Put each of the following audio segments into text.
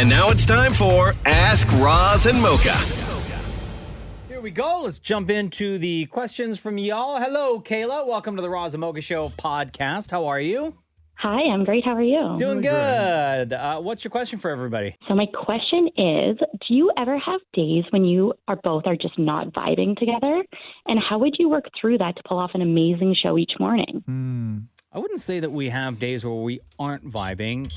And now it's time for Ask Roz and Mocha. Here we go. Let's jump into the questions from y'all. Hello, Kayla. Welcome to the Roz and Mocha Show podcast. How are you? Hi, I'm great. How are you? Doing good. What's your question for everybody? So my question is, do you ever have days when you are both just not vibing together? And how would you work through that to pull off an amazing show each morning? I wouldn't say that we have days where we aren't vibing.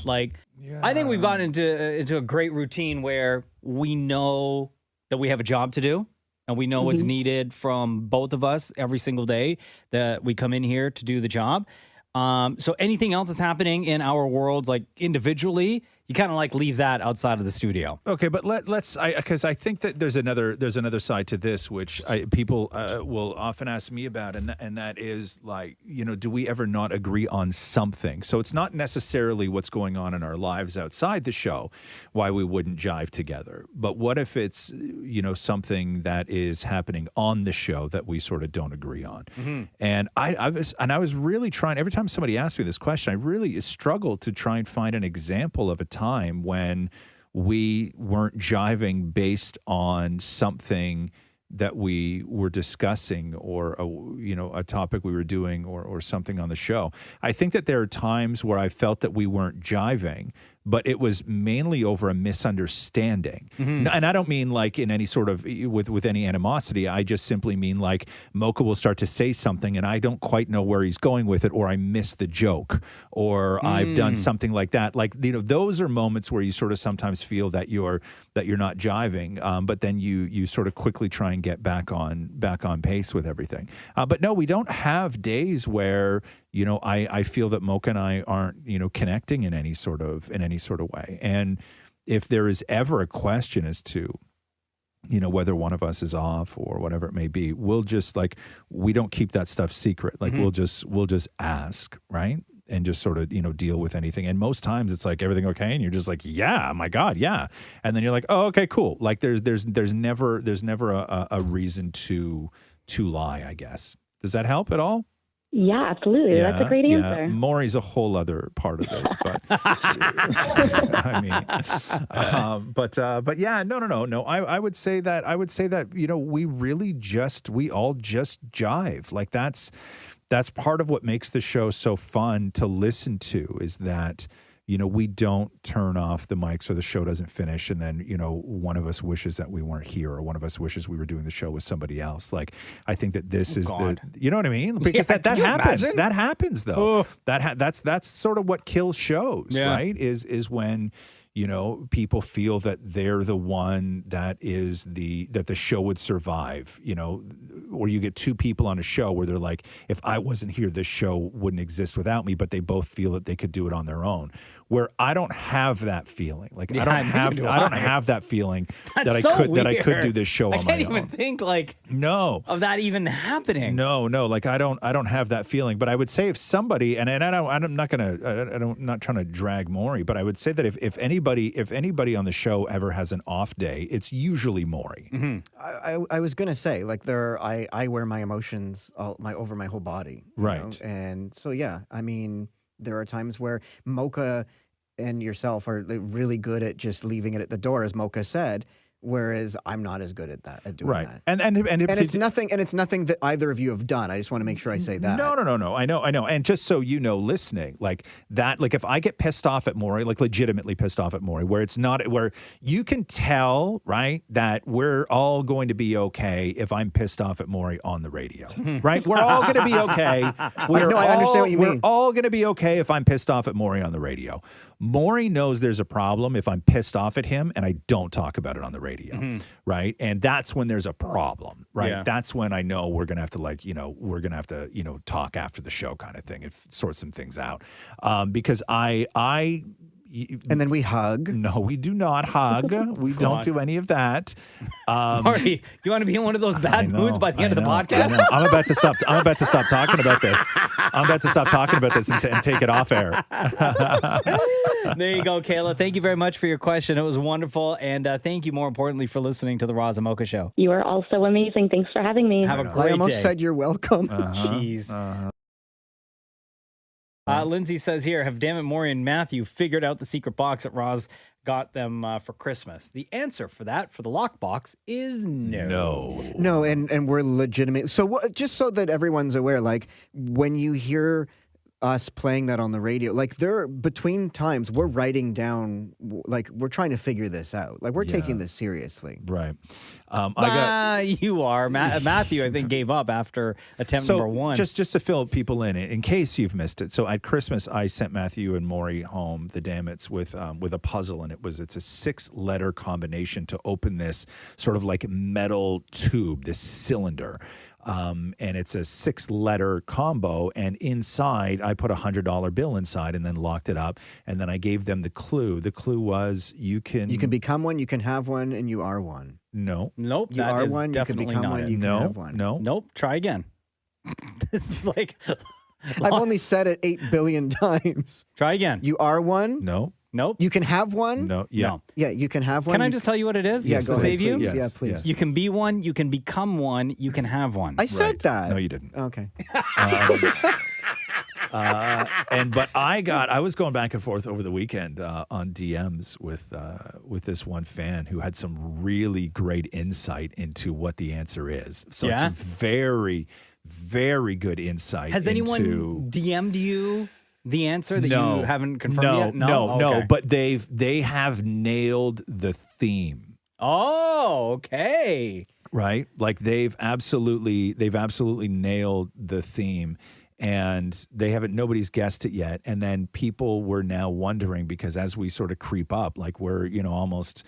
I think we've gotten into a great routine where we know that we have a job to do. And we know what's needed from both of us every single day that we come in here to do the job. So anything else that's happening in our worlds, like individually, you kind of like leave that outside of the studio. Okay, but let's because I think that there's another side to this which people will often ask me about, and that is like, do we ever not agree on something? So it's not necessarily what's going on in our lives outside the show, why we wouldn't jive together. But what if it's something that is happening on the show that we sort of don't agree on? And I was really trying, every time somebody asked me this question, I really struggled to try and find an example of a time when we weren't jiving based on something that we were discussing or a topic we were doing or something on the show. I think that there are times where I felt that we weren't jiving, but it was mainly over a misunderstanding. And I don't mean like in any sort of, with any animosity. I just simply mean like Mocha will start to say something and I don't quite know where he's going with it, or I missed the joke, or I've done something like that. Like, those are moments where you sort of sometimes feel that you're not jiving, but then you sort of quickly try and get back on pace with everything. But no, we don't have days where I feel that Mocha and I aren't, connecting in any sort of way. And if there is ever a question as to, whether one of us is off or whatever it may be, we'll just we don't keep that stuff secret. Like we'll just ask, right? And just sort of, deal with anything. And most times it's like, everything okay? And you're just like, yeah, my God, yeah. And then you're like, oh, okay, cool. Like there's never a reason to lie, I guess. Does that help at all? Yeah, absolutely. That's a great answer. Maury's a whole other part of this, but I mean, but yeah, no. I would say that we all just jive. Like that's part of what makes the show so fun to listen to, is that we don't turn off the mics or the show doesn't finish and then, one of us wishes that we weren't here, or one of us wishes we were doing the show with somebody else. Like, I think that this is God. you know what I mean? Because that happens. Imagine? That happens though. That's sort of what kills shows, right? Is when people feel that they're the one that the show would survive, or you get two people on a show where they're like, if I wasn't here, this show wouldn't exist without me, but they both feel that they could do it on their own. Where I don't have that feeling. Like I don't have that feeling that I could do this show on my own. I can't even think of that even happening. No. Like I don't have that feeling. But I would say if somebody, I'm not trying to drag Maury, but I would say that if anybody on the show ever has an off day, it's usually Maury. I was gonna say, like, I wear my emotions over my whole body, right? And so I mean, there are times where Mocha and yourself are really good at just leaving it at the door, as Mocha said, whereas I'm not as good at doing that. And it's nothing that either of you have done. I just want to make sure I say that. No. I know. And just so you know, listening, like that, like if I get pissed off at Maury, like legitimately pissed off at Maury, where you can tell, right, that we're all going to be okay if I'm pissed off at Maury on the radio, right? We're all going to be okay. I understand what you mean. We're all going to be okay if I'm pissed off at Maury on the radio. Maury knows there's a problem if I'm pissed off at him and I don't talk about it on the radio, right? And that's when there's a problem, right? Yeah. That's when I know we're going to have to talk after the show kind of thing and sort some things out. Because and then we hug. No, we do not hug. We don't do any of that. Marty, you want to be in one of those bad moods by the end of the podcast? I'm about to stop talking about this. I'm about to stop talking about this and take it off air. There you go, Kayla. Thank you very much for your question. It was wonderful. And thank you, more importantly, for listening to the Roz and Mocha Show. You are all so amazing. Thanks for having me. Have a great day. I almost said you're welcome. Jeez. Lindsay says here, have Damn It Maury and Matthew figured out the secret box that Roz got them for Christmas? The answer for that, for the lockbox, is no. No, and we're legitimate. So just so that everyone's aware, like when you hear us playing that on the radio, like between times we're writing down, like we're trying to figure this out. Like we're taking this seriously. Right. You are. Matthew, I think, gave up after attempt number one. Just to fill people in case you've missed it. So at Christmas, I sent Matthew and Maury home, the Damnits, with a puzzle, and it's a 6-letter combination to open this sort of like metal tube, this cylinder. And it's a 6-letter combo, and inside I put $100 bill inside and then locked it up, and then I gave them the clue. The clue was you can become one, you can have one, and you are one. Nope. You are one, you can become one, you can have one. Nope. Try again. This is like I've only said it 8 billion times. Try again. You are one. No. Nope. You can have one? No. Yeah. No. Yeah, you can have one. Can I just tell you what it is? Yeah, Just go to ahead, save you? please. Yes, Yeah, please. yes. You can be one, you can become one, you can have one. I said that. No, you didn't. Okay. But I was going back and forth over the weekend on DMs with this one fan who had some really great insight into what the answer is. So Yeah? it's very, very good insight. Has anyone DM'd you the answer that No. you haven't confirmed yet? No. Okay. But they have nailed the theme. Oh, okay. Right? Like they've absolutely nailed the theme, and nobody's guessed it yet. And then people were now wondering, because as we sort of creep up, like we're, almost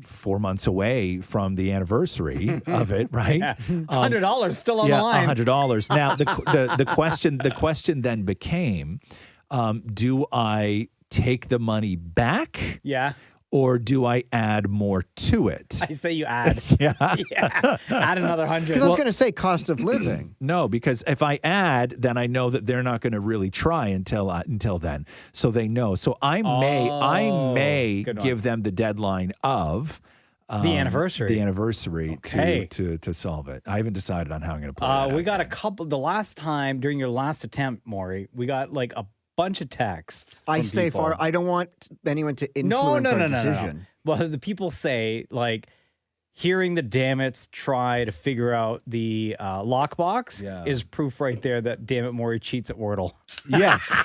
4 months away from the anniversary of it, right? Yeah. $100 still on the line. $100. Now the question then became, do I take the money back? Yeah. Or do I add more to it? I say you add. Yeah. Add another 100. Because I was going to say cost of living. No, because if I add, then I know that they're not going to really try until then. So they know. So I may give them the deadline of the anniversary. The anniversary Okay. to solve it. I haven't decided on how I'm going to play that. We got a couple. The last time during your last attempt, Maury, we got like a bunch of texts. I from stay people. far. I don't want anyone to influence our decision. No. Well, the people say, like, hearing the Damnits try to figure out the lockbox is proof right there that Damn It Maury cheats at Wordle. Yes.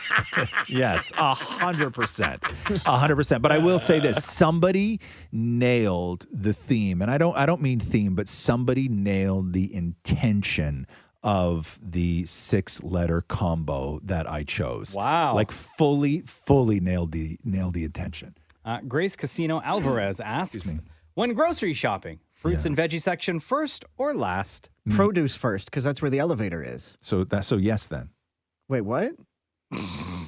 Yes. 100%. 100%. But I will say this. Somebody nailed the theme. And I don't mean theme, but somebody nailed the intention of the 6-letter combo that I chose. Wow. Like fully nailed the intention. Grace Casino Alvarez asks, when grocery shopping, fruits and veggie section first or last? Produce first, because that's where the elevator is. So yes then. Wait, what?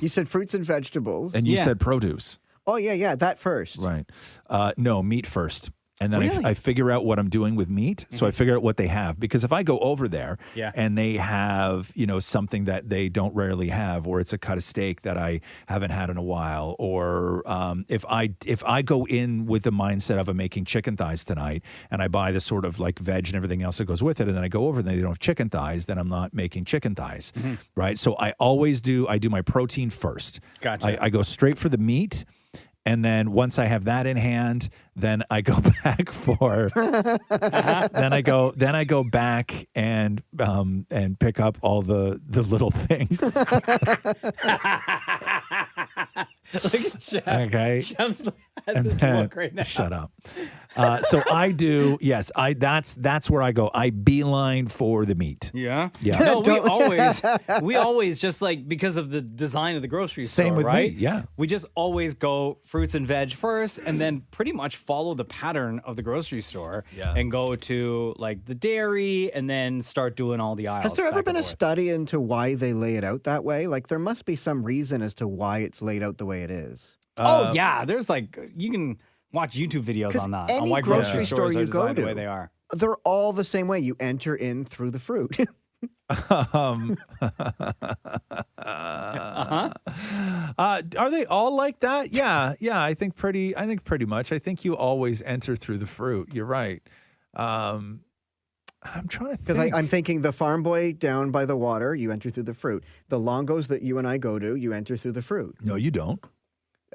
You said fruits and vegetables. And you said produce. Oh, yeah, that first. Right. No, meat first. And then Really? I figure out what I'm doing with meat. So I figure out what they have. Because if I go over there and they have, something that they don't rarely have, or it's a cut of steak that I haven't had in a while, or if I go in with the mindset of I'm making chicken thighs tonight and I buy the sort of like veg and everything else that goes with it, and then I go over and they don't have chicken thighs, then I'm not making chicken thighs, right? So I do my protein first. Gotcha. I go straight for the meat. And then once I have that in hand, then I go back for. then I go back and pick up all the little things. Look at Jeff. Okay. Jeff's has this look right now. Shut up. So I do. Yes, that's where I go. I beeline for the meat. Yeah. Yeah. No, we always just like, because of the design of the grocery store, Same with right? me, yeah. We just always go fruits and veg first, and then pretty much follow the pattern of the grocery store and go to like the dairy, and then start doing all the aisles. Has there ever back been and a forth. study into why they lay it out that way? Like, there must be some reason as to why it's laid out the way it is. Oh yeah, there's like, you can watch YouTube videos on that, on any why grocery grocery store stores are you go designed the to, way they are. They're all the same way. You enter in through the fruit. Are they all like that? Yeah. I think pretty much. I think you always enter through the fruit. You're right. I'm trying to Because think. I'm thinking the farm boy down by the water, you enter through the fruit. The Longos that you and I go to, you enter through the fruit. No, you don't.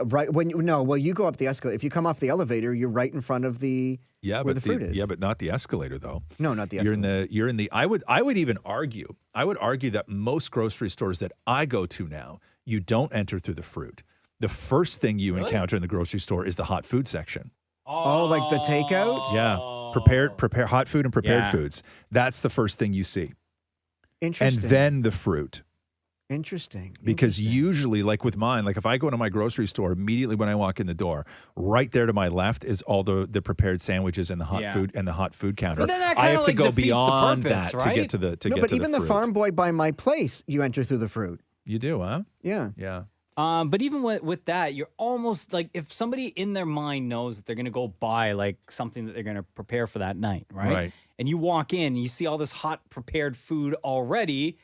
Right when you go up the escalator. If you come off the elevator, you're right in front of the where the fruit is. Yeah, but not the escalator though. No, not the escalator. You're in the. I would even argue. I would argue that most grocery stores that I go to now, you don't enter through the fruit. The first thing you encounter in the grocery store is the hot food section. Oh, like the takeout? Yeah, prepare hot food and prepared foods. That's the first thing you see. Interesting. And then the fruit. Interesting. Because usually, like with mine, like if I go into my grocery store, immediately when I walk in the door, right there to my left is all the prepared sandwiches and the hot food and the hot food counter. But then that I kinda, have to like, go defeats the beyond purpose, that right? to get to the to no, get but to even the the fruit. farm boy by my place, you enter through the fruit. You do, huh? Yeah. Yeah. But even with that, you're almost like if somebody in their mind knows that they're going to go buy like something that they're going to prepare for that night, right? Right. And you walk in, you see all this hot prepared food already,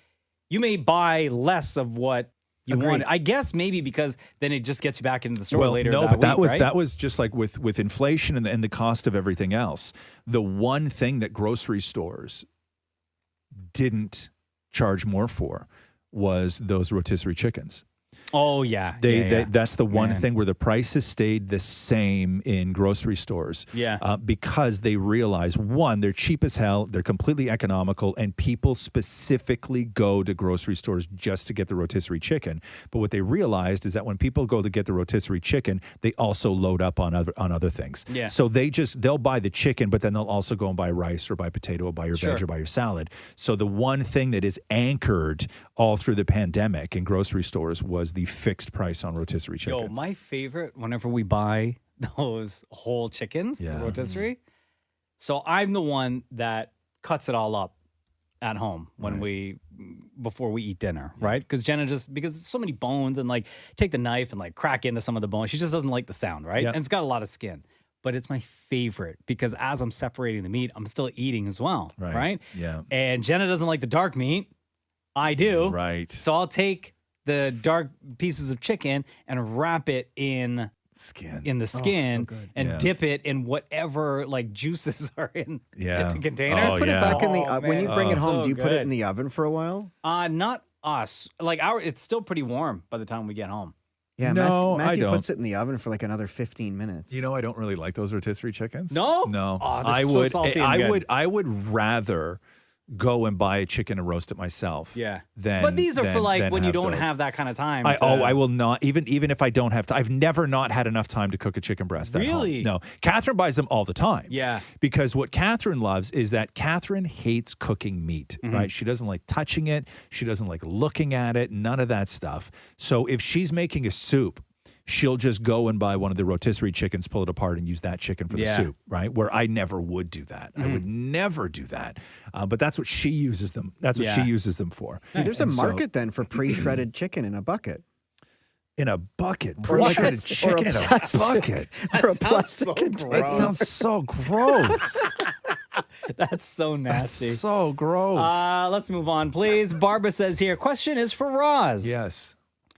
you may buy less of what you want. I guess maybe because then it just gets you back into the store later. No, that but that week, was right? that was just like with inflation and the cost of everything else. The one thing that grocery stores didn't charge more for was those rotisserie chickens. Oh yeah, That's the one thing where the prices stayed the same in grocery stores. Yeah. Because they realize, one, they're cheap as hell, they're completely economical, and people specifically go to grocery stores just to get the rotisserie chicken. But what they realized is that when people go to get the rotisserie chicken, they also load up on other things. Yeah. So they'll buy the chicken, but then they'll also go and buy rice or buy potato or buy your veg or buy your salad. So the one thing that is anchored all through the pandemic in grocery stores was the fixed price on rotisserie chickens. Yo, my favorite whenever we buy those whole chickens, the rotisserie. So I'm the one that cuts it all up at home before we eat dinner, right? Because Jenna because it's so many bones and like take the knife and like crack into some of the bones. She just doesn't like the sound, right? Yep. And it's got a lot of skin. But it's my favorite because as I'm separating the meat, I'm still eating as well, right? Yeah. And Jenna doesn't like the dark meat. I do. Right. So I'll take the dark pieces of chicken and wrap it in the skin and dip it in whatever like juices are in the container. Put it back in the when you bring it home. So Do you put it good. in the oven for a while? Not us. Like it's still pretty warm by the time we get home. Yeah, No, Matthew I don't. puts it in the oven for like another 15 minutes. You know, I don't really like those rotisserie chickens. No? No. Oh, they're I so would salty and I good. would I would rather go and buy a chicken and roast it myself. Yeah. Than, But these are for than- like than when you don't those. have that kind of time. I will not even if I don't have to. I've never not had enough time to cook a chicken breast. At home. Really? No. Catherine buys them all the time. Yeah. Because what Catherine loves is that Catherine hates cooking meat. Mm-hmm. Right. She doesn't like touching it. She doesn't like looking at it. None of that stuff. So if she's making a soup, she'll just go and buy one of the rotisserie chickens, pull it apart, and use that chicken for the soup, right? Where I never would do that. I would never do that. But that's what she uses them. That's what she uses them for. See, there's a market then for pre-shredded chicken in a bucket. In a bucket, Or like pre-shredded chicken in a bucket. Or a plastic container. That sounds so gross. That's so nasty. That's so gross. Let's move on, please. Barbara says here, question is for Roz. Yes.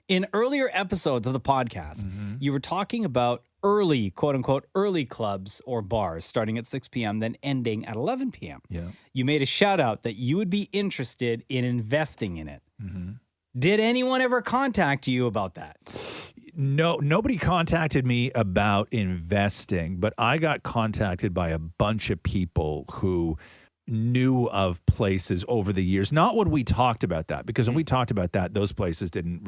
In earlier episodes of the podcast, you were talking about early, quote unquote, early clubs or bars starting at 6 p.m., then ending at 11 p.m. Yeah. You made a shout out that you would be interested in investing in it. Did anyone ever contact you about that? No, nobody contacted me about investing, but I got contacted by a bunch of people who knew of places over the years. Not when we talked about that, because when we talked about that, those places didn't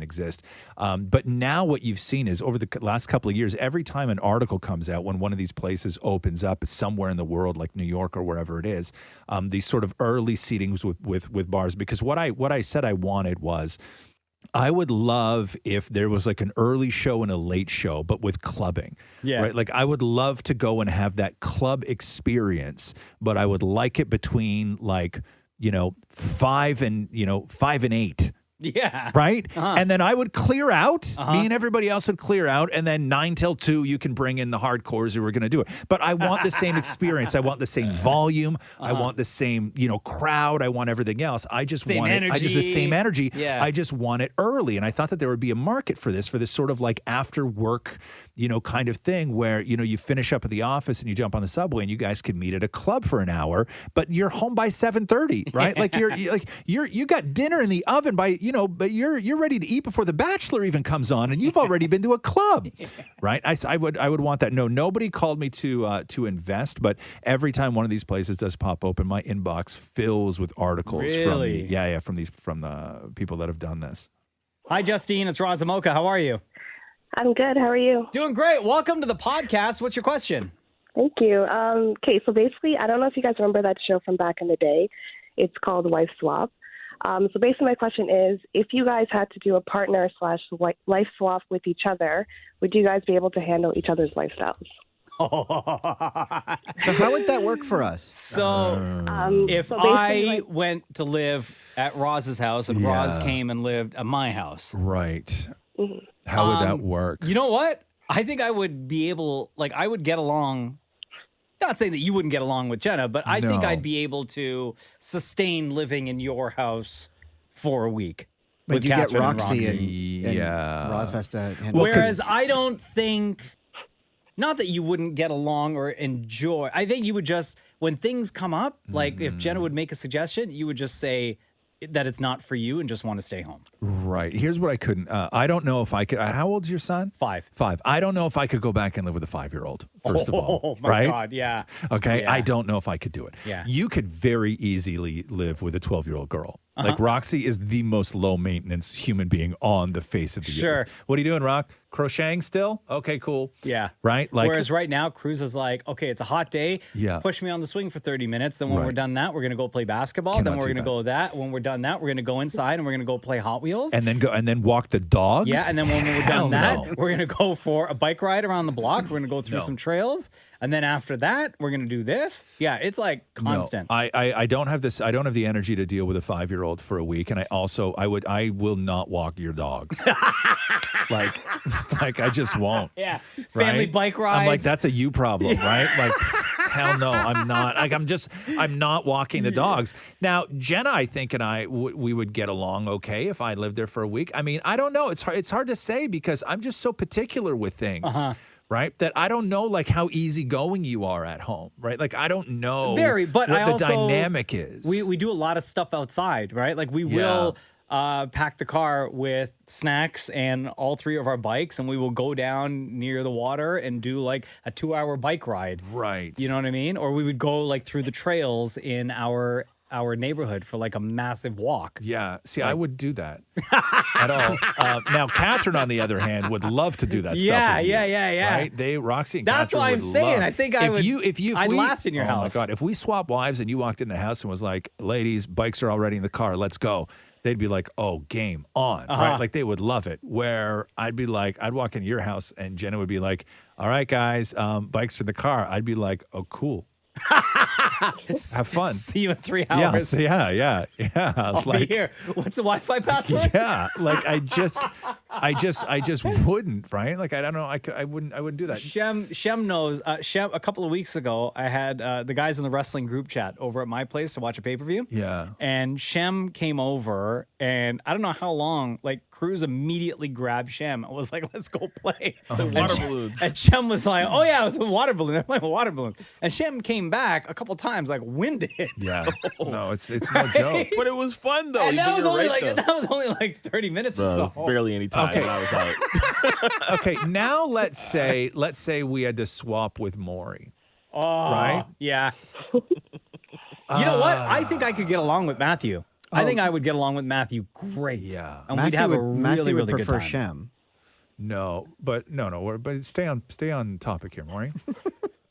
exist. But now what you've seen is over the last couple of years, every time an article comes out when one of these places opens up somewhere in the world, like New York or wherever it is, these sort of early seatings with bars, because what I said I wanted was, I would love if there was like an early show and a late show, but with clubbing. Yeah. Right. Like I would love to go and have that club experience, but I would like it between 5 and 8. Yeah. Right? And then I would clear out. Me and everybody else would clear out. And then 9 till 2, you can bring in the hardcores who are going to do it. But I want the same experience. I want the same volume. I want the same, crowd. I want everything else. I just want it. The same energy. Yeah. I just want it early. And I thought that there would be a market for this sort of like after work, kind of thing where, you finish up at the office and you jump on the subway and you guys could meet at a club for an hour, but you're home by 7:30, right? Like you got dinner in the oven by, but you're ready to eat before The Bachelor even comes on, and you've already been to a club, right? I would want that. No, nobody called me to invest, but every time one of these places does pop open, my inbox fills with articles from the people that have done this. Hi, Justine. It's Roz Mocha. How are you? I'm good. How are you? Doing great. Welcome to the podcast. What's your question? Thank you. Okay, so basically, I don't know if you guys remember that show from back in the day. It's called Wife Swap. So basically my question is, if you guys had to do a partner/life swap with each other, would you guys be able to handle each other's lifestyles? So how would that work for us? If I went to live at Roz's house and Roz came and lived at my house. Right. How would that work? You know what? I think I would be able, I would get along. Not saying that you wouldn't get along with Jenna, but I think I'd be able to sustain living in your house for a week. But you get Roxy and Roz has to handle. Whereas I don't think, not that you wouldn't get along or enjoy. I think you would just, when things come up, like if Jenna would make a suggestion, you would just say that it's not for you and just want to stay home. Right. Here's what I couldn't. I don't know if I could. How old's your son? 5. 5. I don't know if I could go back and live with a 5-year-old, first of all. Oh, my right? God. Yeah. Okay. Yeah. I don't know if I could do it. Yeah. You could very easily live with a 12-year-old girl. Like Roxy is the most low maintenance human being on the face of the earth. What are you doing, Rock? Crocheting still? Okay, cool. Yeah. Right? Whereas right now, Cruz is like, okay, it's a hot day. Yeah. Push me on the swing for 30 minutes. Then when we're done that, we're going to go play basketball. Cannot then we're do going to go that. When we're done that, we're going to go inside and we're going to go play Hot Wheels. And then walk the dogs? Yeah. And then when we're done that, we're going to go for a bike ride around the block. We're going to go through some trails. And then after that, we're going to do this. Yeah, it's like constant. No, I don't have this. I don't have the energy to deal with a 5-year-old for a week. And I will not walk your dogs. like I just won't. Yeah. Family bike rides. I'm like, that's a you problem, right? Like, hell no, I'm not. Like, I'm not walking the dogs. Now, Jenna, I think, and we would get along okay if I lived there for a week. I mean, I don't know. It's hard to say because I'm just so particular with things. Right? That I don't know like how easygoing you are at home, right? Like I don't know but what the dynamic is. We do a lot of stuff outside, right? Like we will pack the car with snacks and all 3 of our bikes, and we will go down near the water and do like a 2-hour bike ride. Right. You know what I mean? Or we would go like through the trails in our neighborhood for like a massive walk. Yeah. See, I would do that at all. Now, Catherine, on the other hand, would love to do that stuff with you. Yeah. Right? Roxy and That's Catherine what I'm would saying. love. I think I'd last in your house. Oh my God. If we swap wives and you walked in the house and was like, ladies, bikes are already in the car, let's go. They'd be like, oh, game on, right? Like they would love it. Where I'd be like, I'd walk into your house and Jenna would be like, all right, guys, bikes in the car. I'd be like, oh, cool. Have fun. See you in 3 hours. Yeah. I'll be here. What's the Wi-Fi password? Yeah, like I just wouldn't, right? Like I don't know, I wouldn't do that. Shem knows. Shem, a couple of weeks ago, I had the guys in the wrestling group chat over at my place to watch a pay-per-view. Yeah, and Shem came over, and I don't know how long. Like Cruz immediately grabbed Shem and was like, "Let's go play." Water balloons. And Shem was like, "Oh yeah, it was a water balloon. I'm playing with water balloons." And Shem came back a couple times, like winded. Yeah, no, it's no joke. But it was fun though. And that was only like 30 minutes or so. Barely any time when I was out. Okay, now let's say we had to swap with Maury. Right? Yeah. You know what? I think I could get along with Matthew. I think I would get along with Matthew great. Yeah. And we'd have a really, really good prefer time. Shem. No, but stay on topic here, Maury.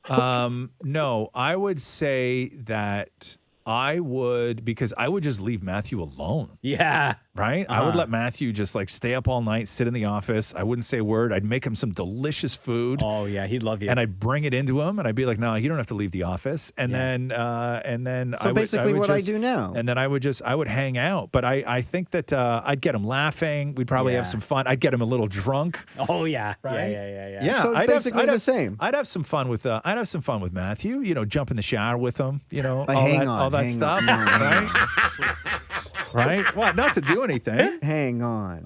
No, I would say that I would, because I would just leave Matthew alone. Yeah. right? I would let Matthew just like stay up all night, sit in the office. I wouldn't say a word. I'd make him some delicious food. Oh yeah, he'd love you. And I'd bring it into him, and I'd be like, "No, you don't have to leave the office." And then, So basically, what I do now. And then I would hang out. But I think that I'd get him laughing. We'd probably have some fun. I'd get him a little drunk. Oh yeah, Right? yeah. Yeah, So basically the same. I'd have some fun with Matthew. You know, jump in the shower with him. You know, all that stuff. Right? Right? What? Not to do anything. Hang on.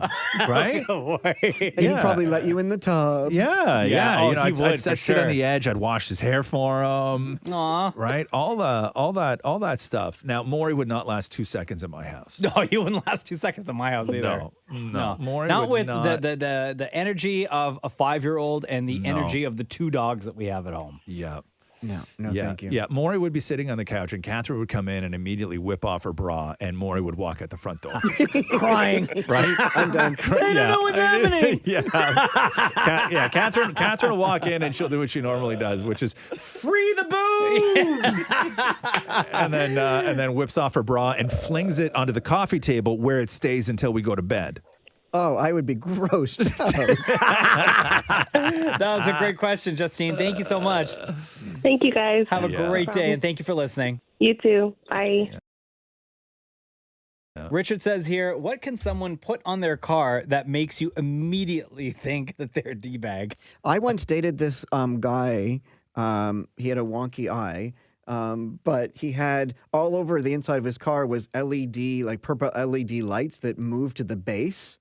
Right? And he'd probably let you in the tub. Yeah. Oh, you know, he I'd would, sit for on sure. the edge. I'd wash his hair for him. Aw. Right? All that stuff. Now, Maury would not last 2 seconds at my house. No, you wouldn't last 2 seconds in my house either. No. Maury not would with not. the energy of a 5-year-old and the energy of the 2 dogs that we have at home. Yeah. No, thank you. Yeah, Maury would be sitting on the couch, and Catherine would come in and immediately whip off her bra, and Maury would walk out the front door. Crying. Right? I'm done. I don't know what's happening. Catherine will walk in, and she'll do what she normally does, which is free the booze, and then whips off her bra and flings it onto the coffee table where it stays until we go to bed. Oh, I would be grossed out. That was a great question, Justine. Thank you so much. Thank you, guys. Have a great day, and thank you for listening. You too. Bye. Richard says here, what can someone put on their car that makes you immediately think that they're a D-bag? I once dated this guy. He had a wonky eye. But he had all over the inside of his car was LED, like purple LED lights that moved to the base.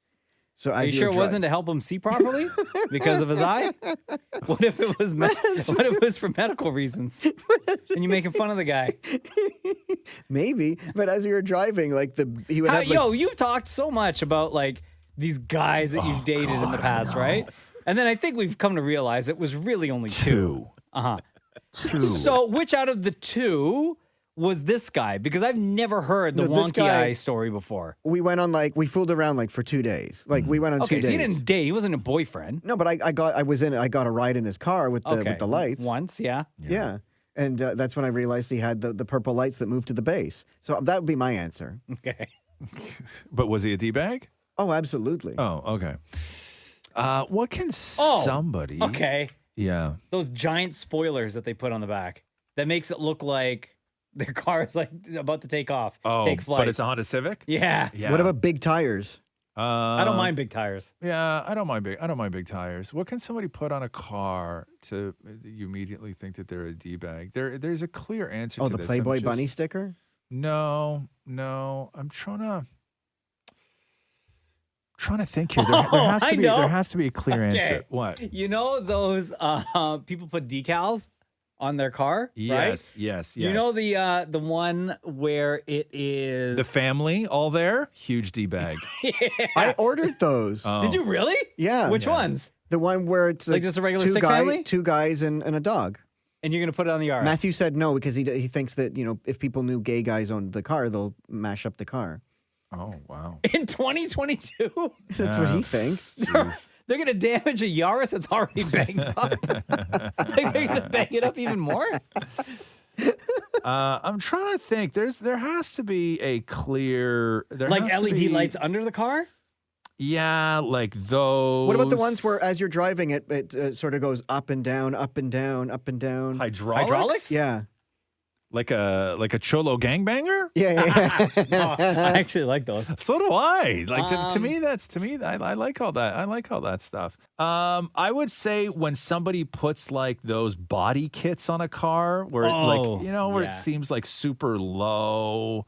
So Are you sure it wasn't to help him see properly because of his eye? What if it was? What if it was for medical reasons? And you making fun of the guy? Maybe, but as you were driving, like he would have. Like, you've talked so much about like these guys that you've dated in the past, right? And then I think we've come to realize it was really only 2. Two. So which out of the 2 was this guy? Because I've never heard the this wonky guy- eye story before. we went on we fooled around for 2 days. Like we went on 2 Okay, days. so you didn't date. He wasn't a boyfriend. No, but I got a ride in his car with the lights. Once, yeah. Yeah. And that's when I realized he had the purple lights that moved to the base. So that would be my answer. Okay. But was he a D-bag? Oh, absolutely. Oh, okay. What can somebody... Okay. Yeah. Those giant spoilers that they put on the back that makes it look like their car is like about to take off, take flight. But it's a Honda Civic? Yeah. What about big tires? I don't mind big tires. Yeah, I don't mind big tires. What can somebody put on a car to you immediately think that they're a D-bag? There's a clear answer to Oh, the this. Playboy bunny sticker? No. I'm trying to think here. There has to be a clear answer. What? You know those people put decals on their car, right? Yes. You know the one where it is The family all there? Huge D-bag. I ordered those. Did you really? Yeah. Which ones? The one where it's Like just a regular sick family? 2 guys and a dog. And you're gonna put it on the yard. Matthew said no because he thinks that, if people knew gay guys owned the car, they'll mash up the car. Oh, wow. In 2022? That's what he thinks. They're going to damage a Yaris that's already banged up. They're going to bang it up even more? I'm trying to think. There has to be a clear... Like LED lights under the car? Yeah, like those. What about the ones where as you're driving it sort of goes up and down, up and down, up and down? Hydraulics? Yeah. Like a cholo gangbanger? Yeah. I actually like those. So do I. Like to me, I like all that. I like all that stuff. I would say when somebody puts like those body kits on a car where where it seems like super low.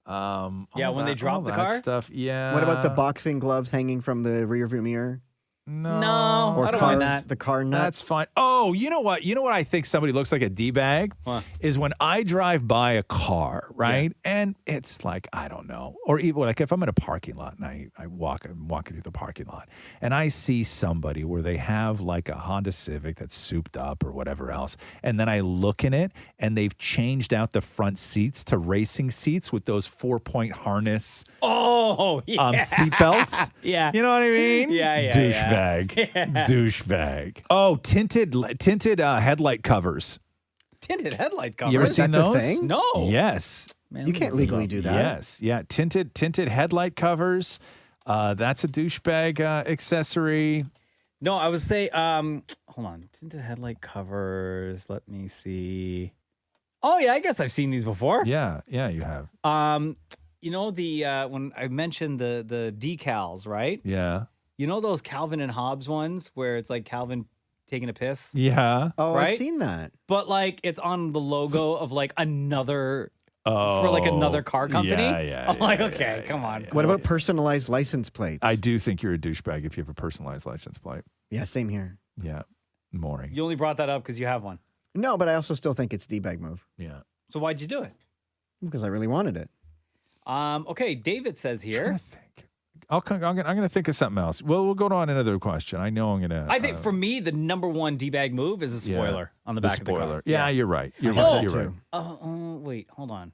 When they drop the car stuff. Yeah. What about the boxing gloves hanging from the rearview mirror? No, Or I don't car, mind that. The car nuts. That's fine. Oh, you know what? You know what I think somebody looks like a D-bag? What? Is when I drive by a car, right? Yeah. And it's like, I don't know. Or even like if I'm in a parking lot and I'm walking through the parking lot and I see somebody where they have like a Honda Civic that's souped up or whatever else. And then I look in it and they've changed out the front seats to racing seats with those 4-point harness seatbelts. Yeah. You know what I mean? Yeah. Douchebag. Yeah. Douchebag. Oh, tinted headlight covers. Tinted headlight covers. You ever seen That's a those? thing? No. Yes. Man, You can't legally do that. Yes. Yeah. Tinted headlight covers. That's a douchebag accessory. No, I would say, hold on. Tinted headlight covers. Let me see. Oh, yeah, I guess I've seen these before. Yeah. Yeah, you have. You know, when I mentioned the decals, right? Yeah. You know those Calvin and Hobbes ones where it's like Calvin taking a piss? Yeah. Oh, Right? I've seen that. But like it's on the logo of like another for like another car company. Yeah. I'm like, okay, come on. What about personalized license plates? I do think you're a douchebag if you have a personalized license plate. Yeah, same here. Yeah. Maury. You only brought that up because you have one. No, but I also still think it's D-bag move Yeah. So why'd you do it? because I really wanted it. Okay, David says I'm here. trying to think. I'm gonna think of something else. Well, we'll go on another question. I know I'm gonna. I think for me, the number one D-bag move is a spoiler on the back of the car. Yeah, you're right. You're I right. have You're that right. too. Wait, hold on.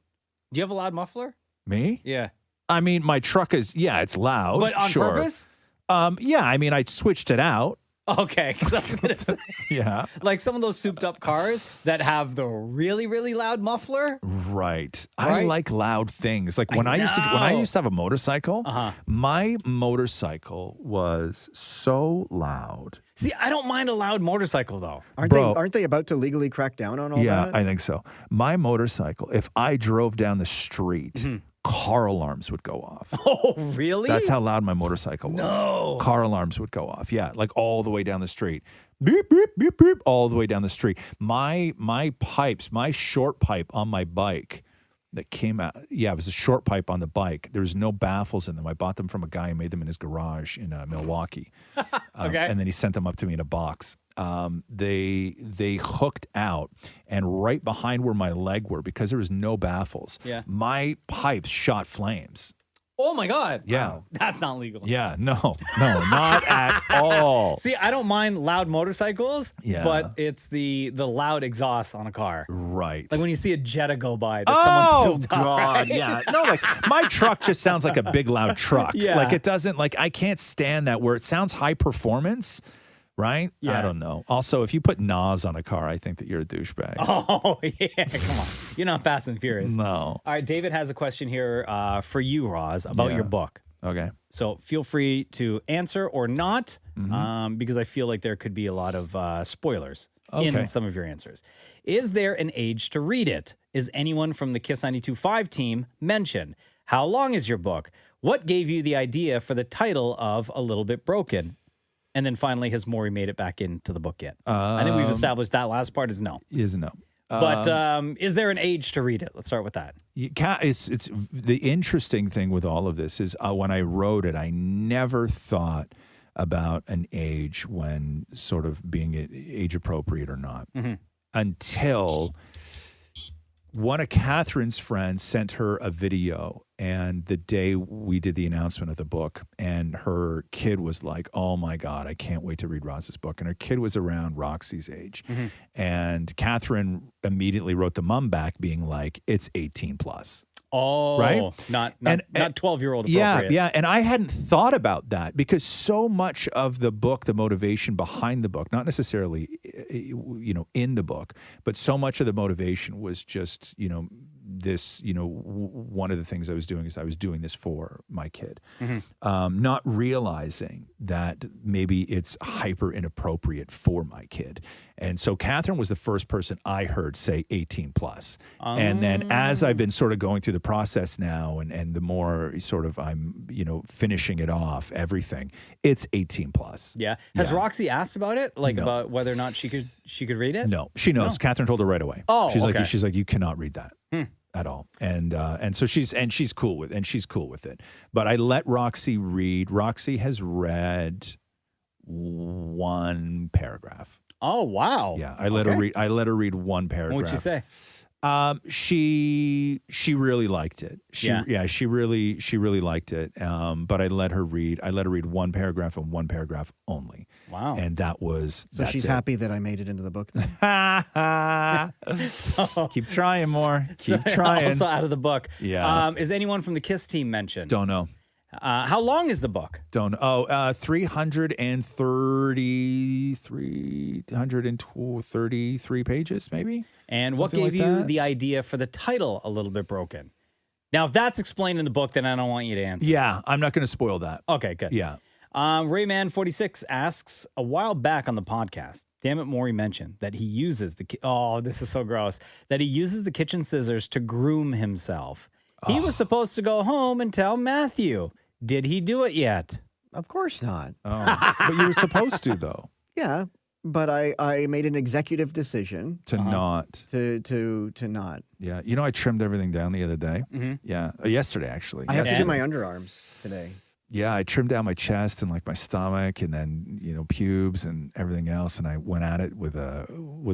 Do you have a loud muffler? Me? Yeah. I mean, my truck is. Yeah, it's loud. But on sure. purpose? Yeah. I mean, I switched it out. Okay, because I was going to say, Yeah. like some of those souped up cars that have the really, really loud muffler. Right. I Right? like loud things. Like when I used to have a motorcycle, my motorcycle was so loud. See, I don't mind a loud motorcycle though. Aren't they about to legally crack down on all Yeah, that? I think so. My motorcycle, if I drove down the street, car alarms would go off. Oh, really? That's how loud my motorcycle was. No. Car alarms would go off. Yeah, like all the way down the street. Beep, beep, beep, beep, all the way down the street. My pipes, my short pipe on my bike that came out. Yeah, it was a short pipe on the bike. There was no baffles in them. I bought them from a guy who made them in his garage in Milwaukee. Okay. And then he sent them up to me in a box. They hooked out, and right behind where my leg were, because there was no baffles, my pipes shot flames. Oh my God. Yeah. Wow. That's not legal. Yeah, no, not at all. See, I don't mind loud motorcycles, Yeah. but it's the loud exhaust on a car. Right. Like when you see a Jetta go by that someone's souped up, right? Yeah. No, like my truck just sounds like a big loud truck. Yeah. Like it doesn't, like I can't stand that where it sounds high performance, right? Yeah. I don't know. Also, if you put Nas on a car, I think that you're a douchebag. Oh, yeah. Come on. You're not Fast and Furious. No. All right. David has a question here for you, Roz, about Yeah. your book. Okay. So feel free to answer or not, because I feel like there could be a lot of spoilers Okay. in some of your answers. Is there an age to read it? Is anyone from the Kiss 92.5 team mentioned? How long is your book? What gave you the idea for the title of A Little Bit Broken? And then finally, has Maury made it back into the book yet? I think we've established that last part is no. Is no. But is there an age to read it? Let's start with that. It's the interesting thing with all of this is when I wrote it, I never thought about an age when sort of being age appropriate or not until one of Catherine's friends sent her a video, and the day we did the announcement of the book, and her kid was like, oh my God, I can't wait to read Roz's book. And her kid was around Roxy's age. And Catherine immediately wrote the mom back being like, it's 18 plus. Oh, Right? Not 12-year-old Yeah, appropriate. yeah. And I hadn't thought about that because so much of the book, the motivation behind the book, not necessarily, in the book, but so much of the motivation was just, this, one of the things I was doing is I was doing this for my kid, not realizing that maybe it's hyper inappropriate for my kid. And so Catherine was the first person I heard say 18 plus. And then as I've been sort of going through the process now and the more sort of I'm, finishing it off, everything, it's 18 plus. Yeah. Has Roxy asked about it? Like about whether or not she could read it? No, she knows. Catherine told her right away. Oh, she's okay. like, you cannot read that. At all, and so she's cool with it. But I let Roxy read. Roxy has read one paragraph. Oh wow! Yeah, I let her read. I let her read one paragraph. What'd she say? She really liked it. She really liked it. But I let her read one paragraph and one paragraph only. Wow. And that's she's it. happy that I made it into the book then. Keep trying more. Keep trying. Also out of the book. Yeah. Is anyone from the Kiss team mentioned? Don't know. How long is the book? 333 pages, maybe. And what Something gave like you that. the idea for the title, A Little Bit Broken? Now, if that's explained in the book, then I don't want you to answer. Yeah, I'm not going to spoil that. Okay, good. Yeah. Rayman46 asks, a while back on the podcast, Damnit Maury mentioned that he uses this is so gross, that he uses the kitchen scissors to groom himself. He was supposed to go home and tell Matthew. Did he do it yet? Of course not. Oh, but you were supposed to, though. Yeah, but I made an executive decision To not. to not. Yeah. You know, I trimmed everything down the other day. Yeah. Yesterday, actually. I have to do Yesterday. my underarms today. Yeah, I trimmed down my chest and like my stomach and then, pubes and everything else. And I went at it with a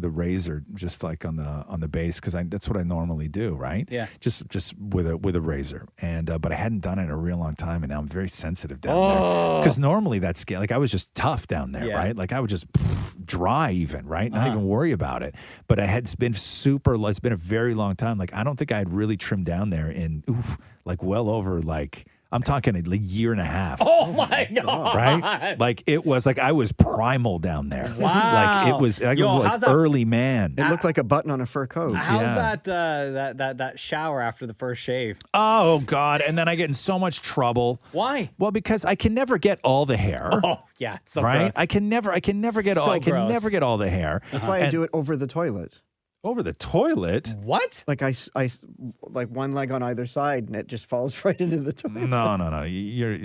razor, just like on the base, because that's what I normally do, right? Yeah. Just with a razor. And but I hadn't done it in a real long time, and now I'm very sensitive down there. Because normally that's like I was just tough down there, Yeah. right? Like I would just dry even, right? Not even worry about it. But it's been it's been a very long time. Like I don't think I had really trimmed down there in like well over like. I'm talking a year and a half. Oh, my God. Right? Like, it was like I was primal down there. Wow. Like, it was like, how's that- early man. It looked like a button on a fur coat. How's Yeah. that shower after the first shave? Oh, God. And then I get in so much trouble. Why? Well, because I can never get all the hair. Oh, yeah. It's so right? gross. I can never get So gross. never get all the hair. That's why I do it over the toilet. Over the toilet? What? Like I like one leg on either side, and it just falls right into the toilet. No.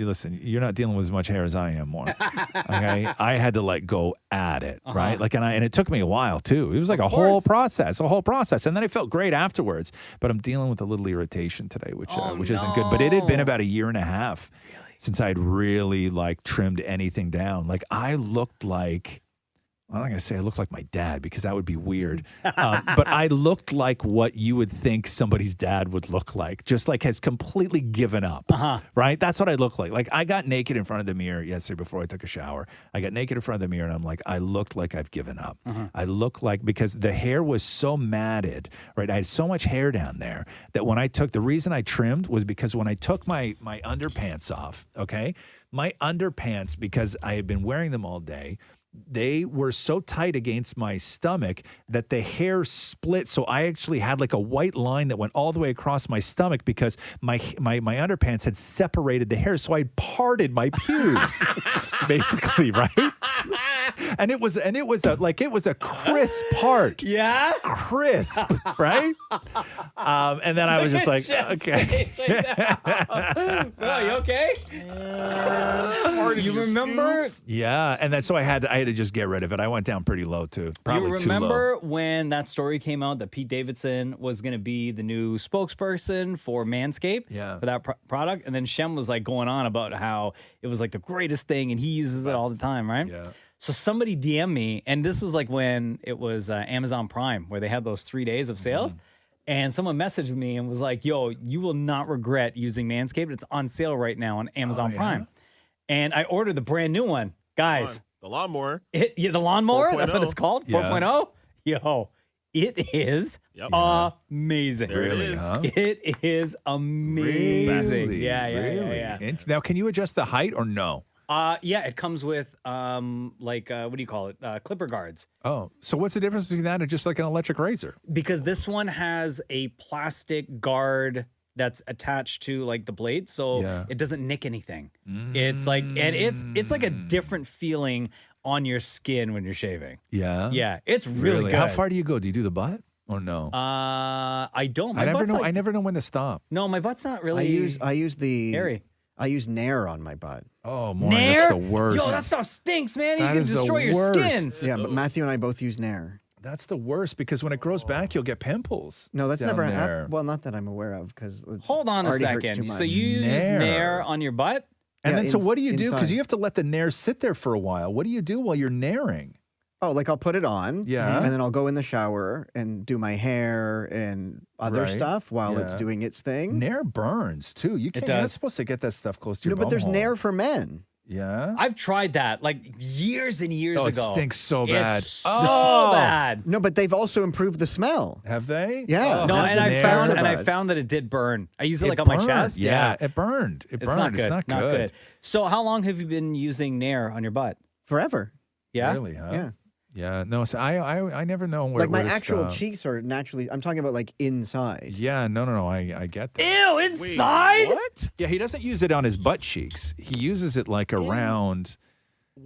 Listen, you're not dealing with as much hair as I am more. Okay? I had to like go at it, right? Like, and it took me a while too. It was like a whole process. And then I felt great afterwards. But I'm dealing with a little irritation today, which isn't good. But it had been about a year and a half since I'd really like trimmed anything down. Like I looked like. I'm not going to say I looked like my dad because that would be weird. But I looked like what you would think somebody's dad would look like, just like has completely given up, right? That's what I look like. Like I got naked in front of the mirror yesterday before I took a shower. I got naked in front of the mirror and I'm like, I looked like I've given up. I look like, because the hair was so matted, right? I had so much hair down there that when the reason I trimmed was because when I took my underpants off, okay? My underpants, because I had been wearing them all day, they were so tight against my stomach that the hair split. So I actually had like a white line that went all the way across my stomach because my underpants had separated the hair. So I parted my pubes, basically, right? And it was a crisp part. Yeah? Crisp, right? And then I was just like, okay. Oh, you okay? You remember? Yeah, and then so I had to just get rid of it. I went down pretty low too. Probably you too low. remember when that story came out that Pete Davidson was going to be the new spokesperson for Manscaped for that product? And then Shem was like going on about how it was like the greatest thing and he uses it all the time, right? Yeah. So somebody DM'd me, and this was like when it was Amazon Prime, where they had those 3 days of sales. And someone messaged me and was like, yo, you will not regret using Manscaped. It's on sale right now on Amazon Prime. And I ordered the brand new one. Guys. The lawnmower. The lawnmower? 4.0. That's what it's called? Yeah. 4.0? Yo, it is amazing. There it Really, is. huh? It is amazing. Really? Yeah. And now, can you adjust the height or no? Yeah, it comes with what do you call it? Clipper guards. Oh, so what's the difference between that and just like an electric razor? Because this one has a plastic guard that's attached to like the blade, so it doesn't nick anything. It's like, and it's like a different feeling on your skin when you're shaving. Yeah. Yeah, it's really good. How far do you go? Do you do the butt or no? I don't. I never know when to stop. No, my butt's not really. I use the hairy. I use Nair on my butt. Oh, Maureen, that's the worst. Yo, that stuff stinks, man. That You is can the destroy your worst. skin. Yeah, but Matthew and I both use Nair. That's the worst because when it grows back, you'll get pimples. No, that's down never there. happened. Well, not that I'm aware of, because Hold on a second. So you use Nair on your butt? And Yeah, then, so what do you do? Because inside. you have to let the Nair sit there for a while. What do you do while you're nairing? Oh, like I'll put it on, Yeah. and then I'll go in the shower and do my hair and other Right. stuff while it's Yeah. doing its thing. Nair burns too. You can't. You're not does. supposed to get that stuff close to No, your but there's bumhole. Nair for men. Yeah. I've tried that like years and years Oh, it ago. stinks so bad. It's so Oh. bad. No, but they've also improved the smell. Have they? Yeah. No, and I Nair. found that it did burn. I used it like on burned. my chest. Yeah, it burned. It It's burned. not good. It's not good. So how long have you been using Nair on your butt? Forever. Yeah. Really, huh? Yeah. Yeah. No, so I never know where Like my where to actual stop. cheeks are naturally, I'm talking about like inside. Yeah, no. I get that. Ew, inside? What? Yeah, he doesn't use it on his butt cheeks. He uses it like around.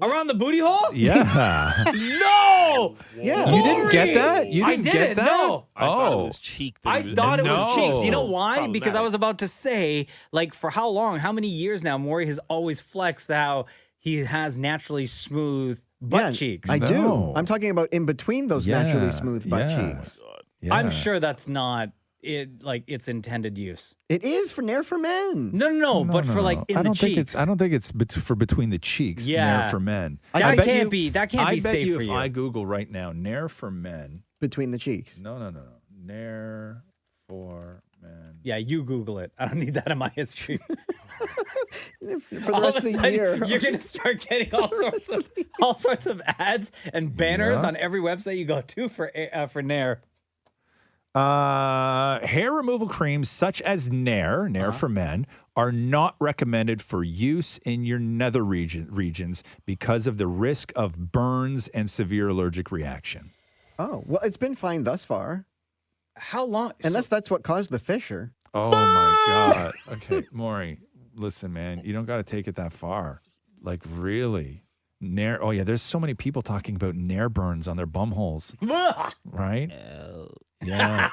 Around the booty hole? Yeah. No! Yeah. You didn't get that? You I didn't didn't, get that? no. I thought it Oh. was cheek. I thought it was cheeks. You know No. why? Because I Problematic. was about to say, like, for how long, how many years now, Maury has always flexed how he has naturally smooth butt Yeah, cheeks. I do. No. I'm talking about in between those naturally Yeah, smooth butt yeah. cheeks. Yeah. I'm sure that's not it, like its intended use. It is for Nair for men. No, but for like in I don't the think cheeks. I don't think it's for between the cheeks. Yeah. Nair for men. That I bet can't you- be. That can't I be bet safe you for if you. I Google right now, Nair for men. Between the cheeks. No. Nair for men. Yeah, you Google it. I don't need that in my history. For the All rest of a of the sudden, year. you're gonna start getting all sorts of ads and banners Yeah. on every website you go to for Nair. Hair removal creams such as Nair for men, are not recommended for use in your nether regions because of the risk of burns and severe allergic reaction. Oh, well, it's been fine thus far. How long? Unless that's what caused the fissure. Oh my God. Okay, Maury, listen, man, you don't got to take it that far. Like, really? Nair. Oh, yeah, there's so many people talking about Nair burns on their bum holes, right? Yeah.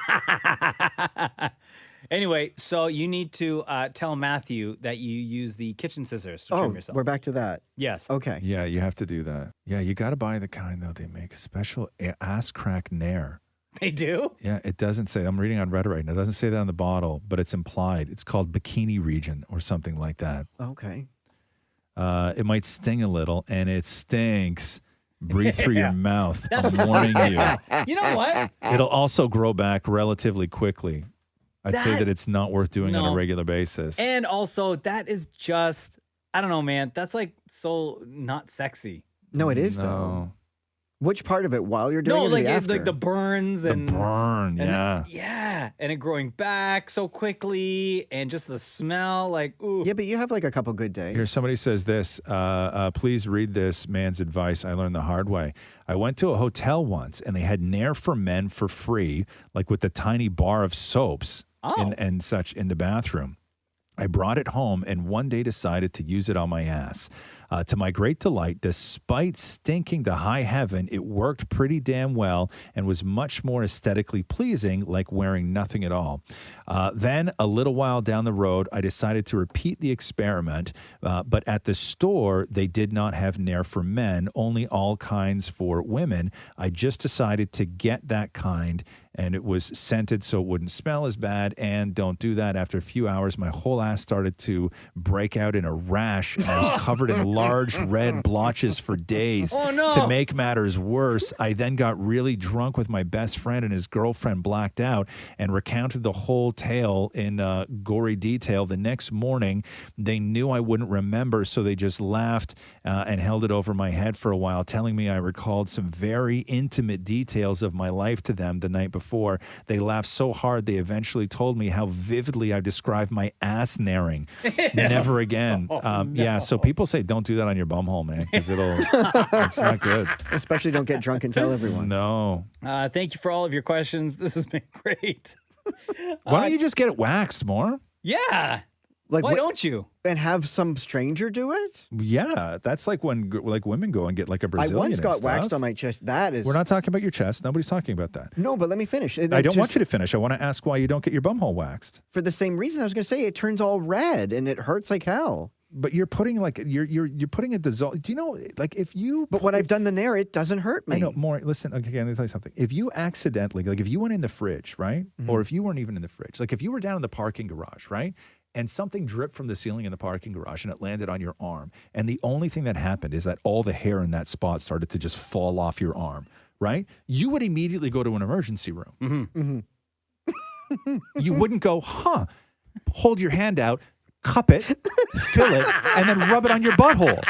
Anyway, so you need to tell Matthew that you use the kitchen scissors to trim yourself. We're back to that. Yes. Okay. Yeah, you have to do that. Yeah, you got to buy the kind, though. They make a special ass crack Nair. They do? Yeah, it doesn't say. I'm reading on Reddit right now. It doesn't say that on the bottle, but it's implied. It's called bikini region or something like that. Okay. It might sting a little, and it stinks. Breathe through Yeah. your mouth. I'm warning you. You know what? It'll also grow back relatively quickly. I'd say That- that it's not worth doing on No. a regular basis. And also, that is just, I don't know, man. That's like so not sexy. No, it is, though. No. Which part of it while you're doing No, it? or like the after? like the burns The and burn, and yeah. yeah, and it growing back so quickly, and just the smell, like ooh. Yeah, but you have like a couple good days. Here, somebody says this. Please read this man's advice. I learned the hard way. I went to a hotel once, and they had Nair for men for free, like with the tiny bar of soaps and such in the bathroom. I brought it home and one day decided to use it on my ass. To my great delight, despite stinking to high heaven, it worked pretty damn well and was much more aesthetically pleasing, like wearing nothing at all. Then, a little while down the road, I decided to repeat the experiment, but at the store, they did not have Nair for men, only all kinds for women. I just decided to get that kind, and it was scented so it wouldn't smell as bad. And don't do that. After a few hours, my whole ass started to break out in a rash, and I was covered in large red blotches for days. Oh, no. To make matters worse, I then got really drunk with my best friend, and his girlfriend blacked out and recounted the whole tale in gory detail. The next morning, they knew I wouldn't remember, so they just laughed and held it over my head for a while, telling me I recalled some very intimate details of my life to them the night before. They laughed so hard, they eventually told me how vividly I described my ass naring. Never again. Yeah, so people say don't do that on your bumhole, man, because it's not good. Especially don't get drunk and tell everyone. No. Thank you for all of your questions. This has been great. Why don't you just get it waxed more? Yeah. Like, Why don't you? And have some stranger do it? Yeah, that's like when like women go and get like a Brazilian. I once and got waxed stuff. on my chest. That is... We're not talking about your chest. Nobody's talking about that. No, but let me finish. I don't want you to finish. I want to ask why you don't get your bumhole waxed. For the same reason I was going to say, it turns all red and it hurts like hell. But you're putting like you're putting a dissolve. Do you know like if you? But when I've done the Nair, it doesn't hurt me. I know more. Listen, okay, let me tell you something. If you accidentally, like if you went in the fridge, right, or if you weren't even in the fridge, like if you were down in the parking garage, right, and something dripped from the ceiling in the parking garage and it landed on your arm, and the only thing that happened is that all the hair in that spot started to just fall off your arm, right? You would immediately go to an emergency room. You wouldn't go, hold your hand out, cup it, fill it, and then rub it on your butthole.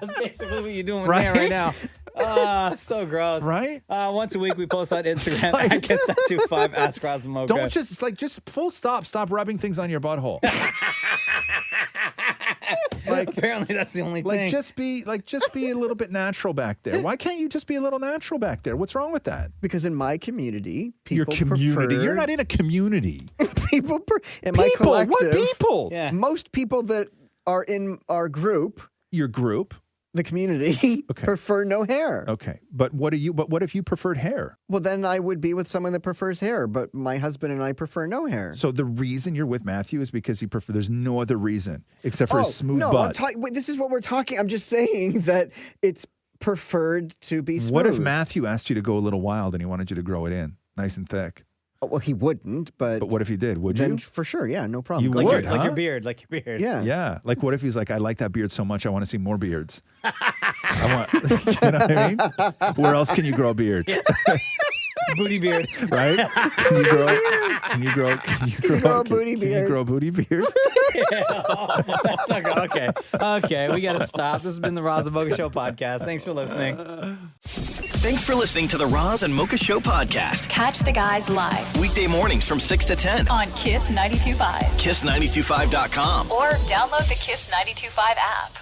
That's basically what you're doing with Right? hair right now. So gross. Right? Once a week, we post on Instagram at Kiss925, Ask Roz Mocha. Don't just full stop. Stop rubbing things on your butthole. Apparently, that's the only thing. Just be a little bit natural back there. Why can't you just be a little natural back there? What's wrong with that? Because in my community, people Your community. prefer... You're not in a community. In my collective, what people? Yeah. most people that are in our group, Your group. the community, prefer no hair. Okay, but what if you preferred hair? Well, then I would be with someone that prefers hair, but my husband and I prefer no hair. So the reason you're with Matthew is because he prefer. There's no other reason except for a smooth butt. This is what we're talking. I'm just saying that it's preferred to be smooth. What if Matthew asked you to go a little wild and he wanted you to grow it in, nice and thick? Oh, well, he wouldn't, but what if he did? Would then you? For sure, yeah, no problem. You Go would, ahead. Like your beard, Yeah. Yeah. Like, what if he's like, I like that beard so much, I want to see more beards. I want, you know what I mean? Where else can you grow a beard? Booty beard. Right? Can you grow a booty beard? Can you grow a booty beard? That's not good. Okay, we got to stop. This has been the Roz and Mocha Show podcast. Thanks for listening. Thanks for listening to the Roz and Mocha Show podcast. Catch the guys live Weekday mornings from 6 to 10. on Kiss 92.5 Kiss925.com. or download the Kiss 92.5 app.